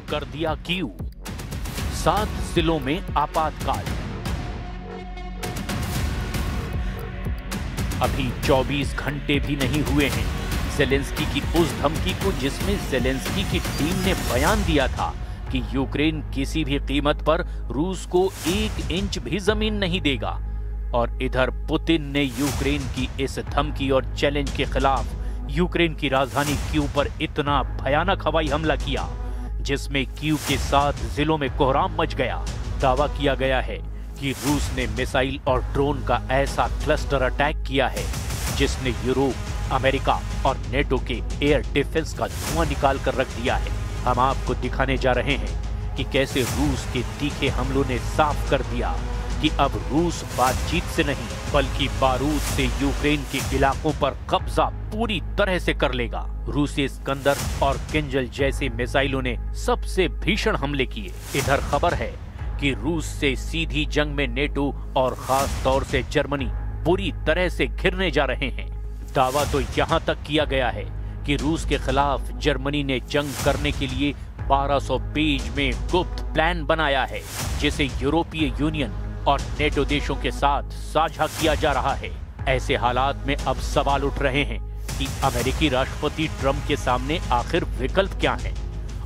कर दिया कीव। 7 जिलों में आपातकाल। अभी 24 घंटे भी नहीं हुए हैं ज़ेलेंस्की की उस धमकी को, जिसमें ज़ेलेंस्की की टीम ने बयान दिया था कि यूक्रेन किसी भी कीमत पर रूस को 1 इंच भी जमीन नहीं देगा। और इधर पुतिन ने यूक्रेन की इस धमकी और चैलेंज के खिलाफ यूक्रेन की राजधानी कीव पर इतना भयानक हवाई हमला किया, जिसमें कीव के 7 जिलों में कोहराम मच गया। दावा किया गया है कि रूस ने मिसाइल और ड्रोन का ऐसा क्लस्टर अटैक किया है जिसने यूरोप, अमेरिका और नेटो के एयर डिफेंस का धुआं निकाल कर रख दिया है। हम आपको दिखाने जा रहे हैं कि कैसे रूस के तीखे हमलों ने साफ कर दिया कि अब रूस बातचीत से नहीं बल्कि बारूद से यूक्रेन के इलाकों पर कब्जा पूरी तरह से कर लेगा। रूसी स्कंदर और किंजल जैसे मिसाइलों ने सबसे भीषण हमले किए। इधर खबर है कि रूस से सीधी जंग में नेटो और खास तौर से जर्मनी पूरी तरह से घिरने जा रहे हैं। दावा तो यहाँ तक किया गया है कि रूस के खिलाफ जर्मनी ने जंग करने के लिए 1200 पेज में गुप्त प्लान बनाया है, जिसे यूरोपीय यूनियन और नेटो देशों के साथ साझा किया जा रहा है। ऐसे हालात में अब सवाल उठ रहे हैं कि अमेरिकी राष्ट्रपति ट्रंप के सामने आखिर विकल्प क्या है,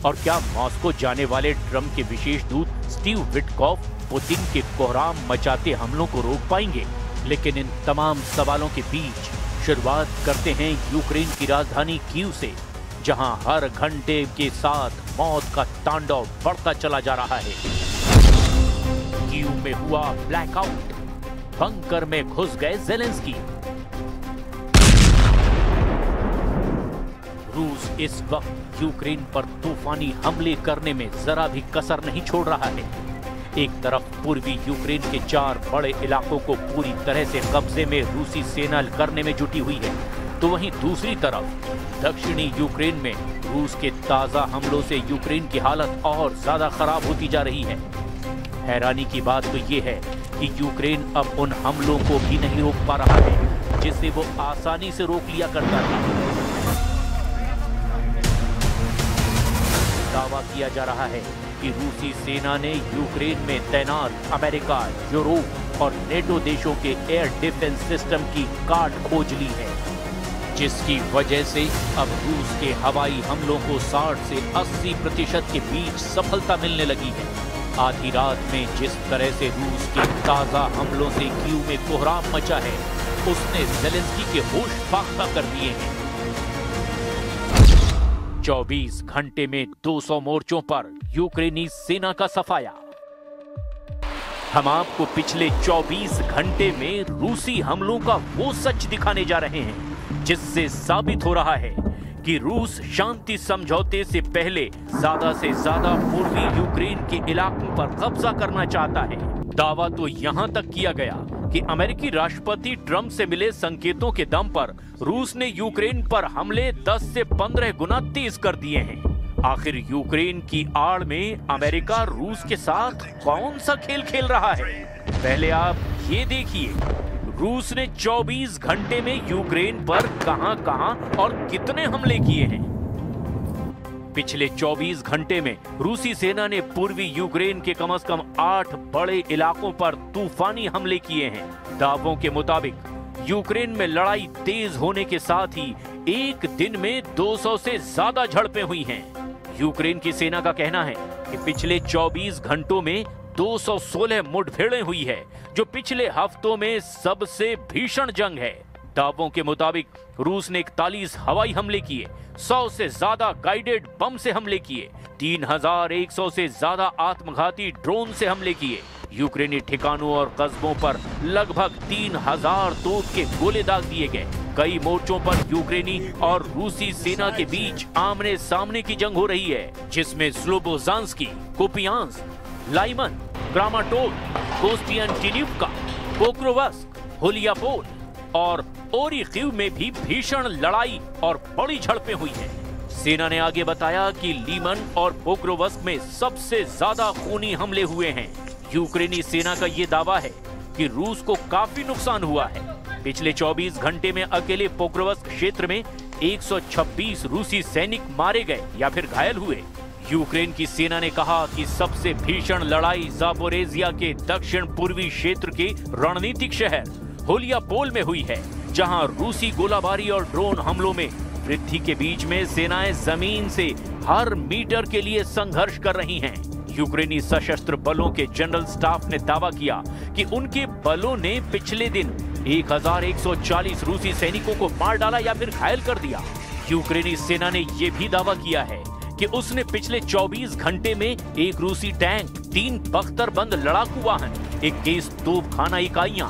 और क्या मॉस्को जाने वाले ट्रंप के विशेष दूत स्टीव विटकॉफ पुतिन के कोहराम मचाते हमलों को रोक पाएंगे। लेकिन इन तमाम सवालों के बीच शुरुआत करते हैं यूक्रेन की राजधानी कीव से, जहां हर घंटे के साथ मौत का तांडव बढ़ता चला जा रहा है। कीव में हुआ ब्लैकआउट, बंकर में घुस गए ज़ेलेंस्की। रूस इस वक्त यूक्रेन पर तूफानी हमले करने में जरा भी कसर नहीं छोड़ रहा है। एक तरफ पूर्वी यूक्रेन के 4 बड़े इलाकों को पूरी तरह से कब्जे में रूसी सेना करने में जुटी हुई है, तो वहीं दूसरी तरफ दक्षिणी यूक्रेन में रूस के ताजा हमलों से यूक्रेन की हालत और ज्यादा खराब होती जा रही है। हैरानी की बात तो ये है कि यूक्रेन अब उन हमलों को भी नहीं रोक पा रहा है जिसे वो आसानी से रोक लिया करता था। दावा किया जा रहा है कि रूसी सेना ने यूक्रेन में तैनात अमेरिका, यूरोप और नेटो देशों के एयर डिफेंस सिस्टम की काट खोज ली है, जिसकी वजह से अब रूस के हवाई हमलों को 60 से 80% के बीच सफलता मिलने लगी है। आधी रात में जिस तरह से रूस के ताजा हमलों से कीव में कोहराम मचा है, उसने ज़ेलेंस्की के होश फाख्ता कर दिए हैं। 24 घंटे में 200 मोर्चों पर यूक्रेनी सेना का सफाया। हम आपको पिछले 24 घंटे में रूसी हमलों का वो सच दिखाने जा रहे हैं जिससे साबित हो रहा है कि रूस शांति समझौते से पहले ज्यादा से ज्यादा पूर्वी यूक्रेन के इलाकों पर कब्जा करना चाहता है। दावा तो यहां तक किया गया कि अमेरिकी राष्ट्रपति ट्रंप से मिले संकेतों के दम पर रूस ने यूक्रेन पर हमले 10 से 15 गुना तेज कर दिए हैं। आखिर यूक्रेन की आड़ में अमेरिका रूस के साथ कौन सा खेल खेल रहा है? पहले आप ये देखिए, रूस ने 24 घंटे में यूक्रेन पर कहां-कहां और कितने हमले किए हैं। पिछले 24 घंटे में रूसी सेना ने पूर्वी यूक्रेन के कम से कम 8 बड़े इलाकों पर तूफानी हमले किए हैं। दावों के मुताबिक यूक्रेन में लड़ाई तेज होने के साथ ही एक दिन में 200 से ज्यादा झड़पें हुई हैं। यूक्रेन की सेना का कहना है कि पिछले 24 घंटों में 216 मुठभेड़ें हुई है, जो पिछले हफ्तों में सबसे भीषण जंग है। दावों के मुताबिक रूस ने 41 हवाई हमले किए, 100 से ज्यादा गाइडेड बम से हमले किए, 3100 से ज्यादा आत्मघाती ड्रोन से हमले किए। यूक्रेनी ठिकानों और कस्बों पर लगभग 3000 तोप के गोले दाग दिए गए। कई मोर्चों पर यूक्रेनी और रूसी सेना के बीच आमने सामने की जंग हो रही है, जिसमें स्लोबोजांस्की, कुपियांस्क, लाइमन, क्रामाटोल, कोस्टियांटिनिवका, पोक्रोवस्क, हुलियापोल और ओरिखीव में भी भीषण लड़ाई और बड़ी झड़पें हुई हैं। सेना ने आगे बताया कि लीमन और पोक्रोवस्क में सबसे ज्यादा खूनी हमले हुए हैं। यूक्रेनी सेना का यह दावा है कि रूस को काफी नुकसान हुआ है। पिछले 24 घंटे में अकेले पोक्रोवस्क क्षेत्र में 126 रूसी सैनिक मारे गए या फिर घायल हुए। यूक्रेन की सेना ने कहा कि सबसे भीषण लड़ाई ज़ापोरिज़िया के दक्षिण पूर्वी क्षेत्र के रणनीतिक शहर हुलियापोल में हुई है, जहां रूसी गोलाबारी और ड्रोन हमलों में वृद्धि के बीच में सेनाएं जमीन से हर मीटर के लिए संघर्ष कर रही हैं। यूक्रेनी सशस्त्र बलों के जनरल स्टाफ ने दावा किया कि उनके बलों ने पिछले दिन 1140 रूसी सैनिकों को मार डाला या फिर घायल कर दिया। यूक्रेनी सेना ने यह भी दावा किया है कि उसने पिछले 24 घंटे में एक रूसी टैंक, 3 बख्तरबंद लड़ाकू वाहन, 21 तोपखाना इकाइयां,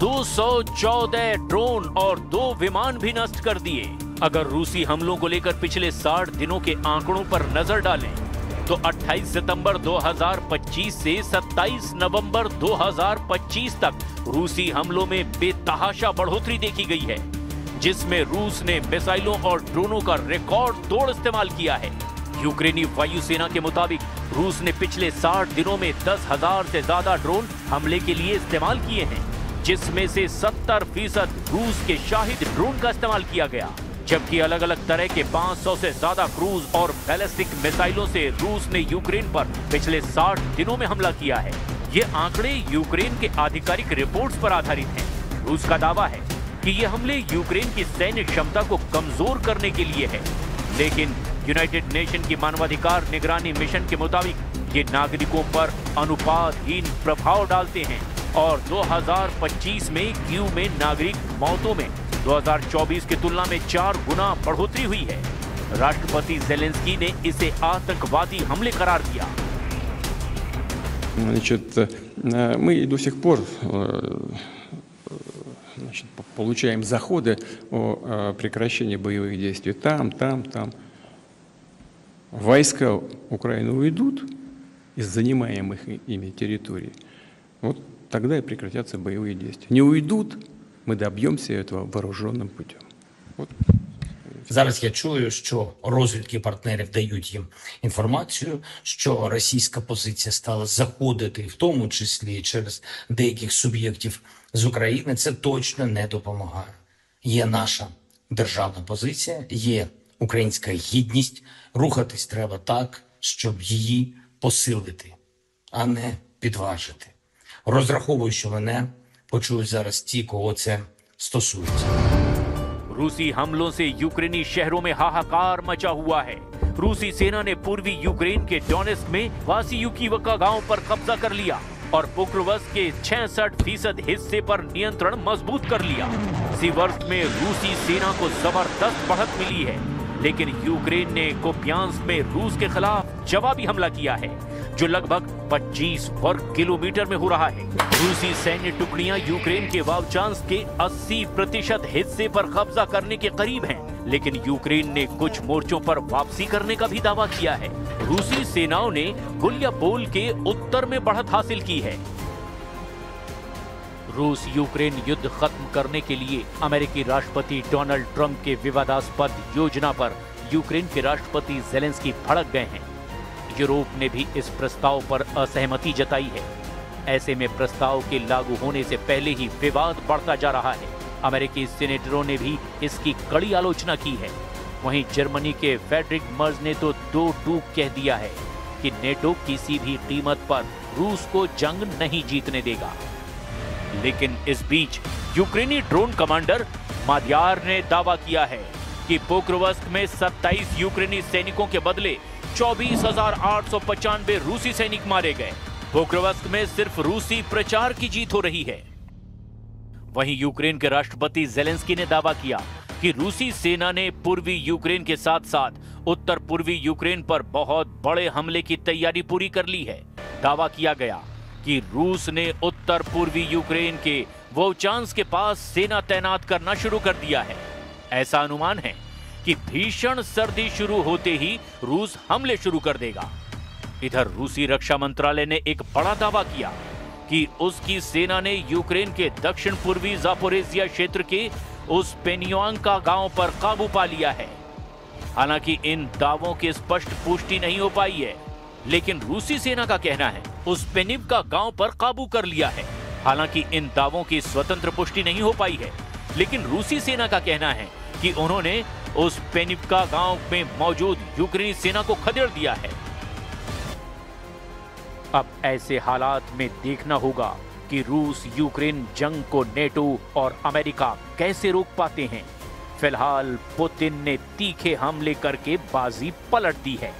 214 ड्रोन और 2 विमान भी नष्ट कर दिए। अगर रूसी हमलों को लेकर पिछले 60 दिनों के आंकड़ों पर नजर डालें तो 28 सितंबर 2025 से 27 नवंबर 2025 तक रूसी हमलों में बेतहाशा बढ़ोतरी देखी गई है, जिसमें रूस ने मिसाइलों और ड्रोनों का रिकॉर्ड तोड़ इस्तेमाल किया है। यूक्रेनी वायुसेना के मुताबिक रूस ने पिछले 60 दिनों में 10,000 से ज्यादा ड्रोन हमले के लिए इस्तेमाल किए हैं, जिसमें से 70% रूस के शाहिद ड्रोन का इस्तेमाल किया गया, जबकि अलग अलग तरह के 500 से ज्यादा क्रूज और बैलिस्टिक मिसाइलों से रूस ने यूक्रेन पर पिछले 60 दिनों में हमला किया है। ये आंकड़े यूक्रेन के आधिकारिक रिपोर्ट्स पर आधारित हैं। रूस का दावा है कि ये हमले यूक्रेन की सैन्य क्षमता को कमजोर करने के लिए है, लेकिन यूनाइटेड नेशन की मानवाधिकार निगरानी मिशन के मुताबिक ये नागरिकों पर अनुपातहीन प्रभाव डालते हैं और 2025 में कीव में नागरिक मौतों में 2024 की तुलना में 4 गुना बढ़ोतरी हुई है। राष्ट्रपति ज़ेलेंस्की ने इसे आतंकवादी हमले करार दिया। Значит, мы до сих пор получаем заходы о прекращении боевых действий там. Войска Украины уйдут из занимаемых ими территорий. Вот тогда и прекратятся боевые действия. Не уйдут, ми доб'ємося цього вооруженим путем. Зараз я чую, що розвідки партнерів дають їм інформацію, що російська позиція стала заходити, в тому числі через деяких суб'єктів з України. Це точно не допомагає. Є наша державна позиція, є українська гідність. Рухатись треба так, щоб її посилити, а не підважити. Розраховую, що мене почують зараз ті, кого це стосується. रूसी हमलों से यूक्रेनी शहरों में हाहाकार मचा हुआ है। रूसी सेना ने पूर्वी यूक्रेन के डोनेस्क में वासियुकीवका गांव पर कब्जा कर लिया और पोक्रोवस्क के 66% हिस्से पर नियंत्रण मजबूत कर लिया। सीवर्स्क में रूसी सेना को जबरदस्त बढ़त मिली है, लेकिन यूक्रेन ने कुपियांस्क में रूस के खिलाफ जवाबी हमला किया है, जो लगभग 25 वर्ग किलोमीटर में हो रहा है। रूसी सैन्य टुकड़ियां यूक्रेन के वावचांस्क के 80% हिस्से पर कब्जा करने के करीब हैं, लेकिन यूक्रेन ने कुछ मोर्चों पर वापसी करने का भी दावा किया है। रूसी सेनाओं ने हुलियापोल के उत्तर में बढ़त हासिल की है। रूस यूक्रेन युद्ध खत्म करने के लिए अमेरिकी राष्ट्रपति डोनाल्ड ट्रंप के विवादास्पद योजना पर यूक्रेन के राष्ट्रपति ज़ेलेंस्की भड़क गए हैं। यूरोप ने भी इस प्रस्ताव पर असहमति जताई है। ऐसे में प्रस्ताव के लागू होने से पहले ही विवाद बढ़ता जा रहा है। अमेरिकी सीनेटरों ने भी इसकी कड़ी आलोचना की है। वहीं जर्मनी के फ्रेडरिक मर्ज ने तो दो टूक कह दिया है कि नेटो किसी भी कीमत पर रूस को जंग नहीं जीतने देगा। लेकिन इस बीच यूक्रेनी ड्रोन कमांडर मादियार ने दावा किया है कि पोक्रोवस्क में 27 यूक्रेनी सैनिकों के बदले 24,895 रूसी सैनिक मारे गए। पोक्रोवस्क में सिर्फ रूसी प्रचार की जीत हो रही है। वहीं यूक्रेन के राष्ट्रपति ज़ेलेंस्की ने दावा किया कि रूसी सेना ने पूर्वी यूक्रेन के साथ साथ उत्तर पूर्वी यूक्रेन पर बहुत बड़े हमले की तैयारी पूरी कर ली है। दावा किया गया कि रूस ने उत्तर पूर्वी यूक्रेन के वोचांस्क के पास सेना तैनात करना शुरू कर दिया है। ऐसा अनुमान है कि भीषण सर्दी शुरू होते ही रूस हमले शुरू कर देगा। इधर रूसी रक्षा मंत्रालय ने एक बड़ा दावा किया कि उसकी सेना ने यूक्रेन के दक्षिण पूर्वी ज़ापोरिज़िया क्षेत्र के उस पेनियांका गांव पर काबू पा लिया है। हालांकि इन दावों की स्पष्ट पुष्टि नहीं हो पाई है, लेकिन रूसी सेना का कहना है उस पेनिवका गांव पर काबू कर लिया है। हालांकि इन दावों की स्वतंत्र पुष्टि नहीं हो पाई है, लेकिन रूसी सेना का कहना है कि उन्होंने उस पेनिवका गांव में मौजूद यूक्रेनी सेना को खदेड़ दिया है। अब ऐसे हालात में देखना होगा कि रूस यूक्रेन जंग को नेटो और अमेरिका कैसे रोक पाते हैं। फिलहाल पुतिन ने तीखे हमले करके बाजी पलट दी है।